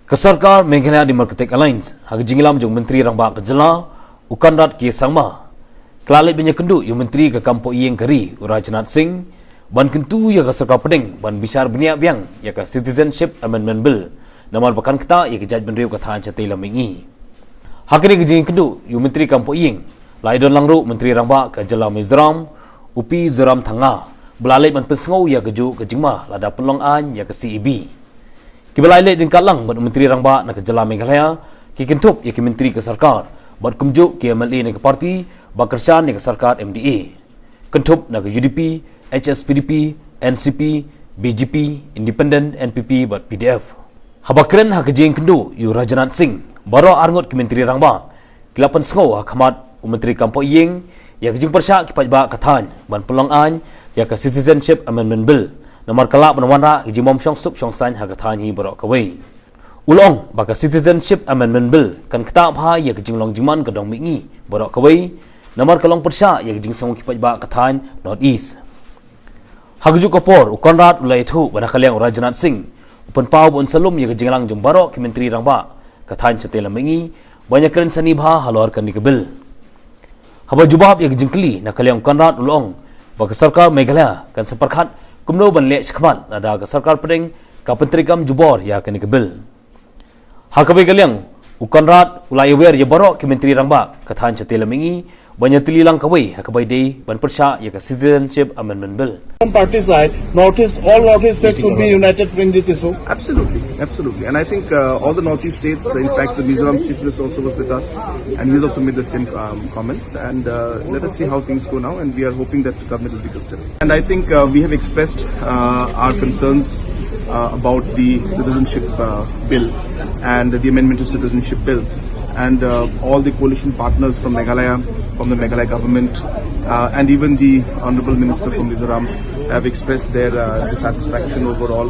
Kesarkar Meghalaya Democratic Alliance hak jinglam jong menteri rangba kejela ukanrat ki sangma kelalit banyak kendu yu menteri ke kampo iyeng keri Rajnath Singh ban kentu ya kesarkar peding ban bisar beniak biang ya ke Citizenship Amendment Bill namal bakan kita ya ke judgment riu kata ancatai lamingi hak ini kejing kendu yu menteri kampo iyeng laidon langru menteri rangba kejela Mizoram upi Zoram Tengah belalit ban pesngau ya keju kejingma lada pelong an ya ke CEB Kibalai din kalang buat menteri rangba nak kejela Meghalaya ki kentup ya ki menteri ke sarkar buat kumjuk ki MLA nak ke parti bakersan ya ke sarkar MDA kentup nak ke UDP HSPDP NCP BJP Independent NPP buat PDF habakren hak kejeng kendu yu Rajnath Singh baro arngot ki menteri rangba kilapan sengo hak hamat menteri kampo iyeng ya kejeng persyak ki pajba katan ban pelongan ya ke Citizenship Amendment Bill Nomor kelak penawana jimom syong sup syong san hagatani borok kawai. Ulong baka Citizenship Amendment Bill kan kita pha ya kejing long jiman kedong mingi borok kawai. Nomor kelong persya ya kejing song kipat ba katan North East. Hagju kopor ukonrat ulai thu bana kaliang Rajnath Singh upan pau bon salum ya kejing lang jom borok ki menteri rangba katan cetela mingi banyak keren sani bha halor kan dikebil. Haba jubab ya kejing kli na kaliang ukonrat ulong baka sarkar Meghalaya kan seperkat kumno ban lek khman ada ke sarkar peding ka pentrigam jubor ya kini kebil hakabe galiang ukanrat ulai wer ye borok ke menteri rangba kathan cetela mingi banya tililang kawai hakabai dei ban persya ya ke Citizenship Amendment Bill from party side Northeast all Northeast states will be united in this issue. Absolutely, and I think all the Northeast states, in fact the Mizoram Chief Minister also was with us and we also made the same comments and let us see how things go now and we are hoping that the government will be considered. And I think we have expressed our concerns about the Citizenship Bill and the amendment to Citizenship Bill and all the coalition partners from Meghalaya, from the Meghalaya government and even the Honourable Minister from Mizoram have expressed their dissatisfaction overall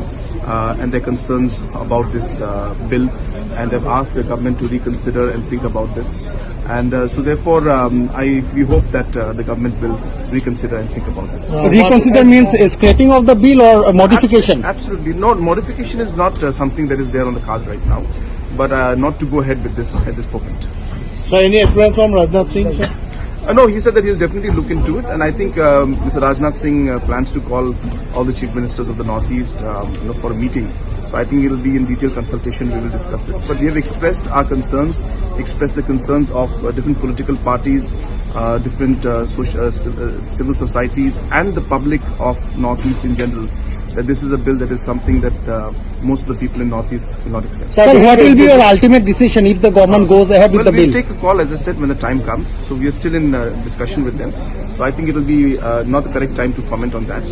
and their concerns about this bill and have asked the government to reconsider and think about this. And so therefore we hope that the government will reconsider and think about this. Reconsider means a scrapping of the bill or a modification? Absolutely. No, modification is not something that is there on the cards right now, but not to go ahead with this at this moment. So any influence from Rajnath Singh, sir? No, he said that he'll definitely look into it, and I think Mr. Rajnath Singh plans to call all the chief ministers of the Northeast, for a meeting. So I think it will be in detailed consultation. We will discuss this. But we have expressed our concerns, expressed the concerns of different political parties, different civil societies, and the public of Northeast in general. That this is a bill that is something that most of the people in Northeast will not accept. Sir, what will be your ultimate decision if the government goes ahead with the bill? We'll take a call, as I said, when the time comes. So we are still in discussion with them. So I think it will be not the correct time to comment on that.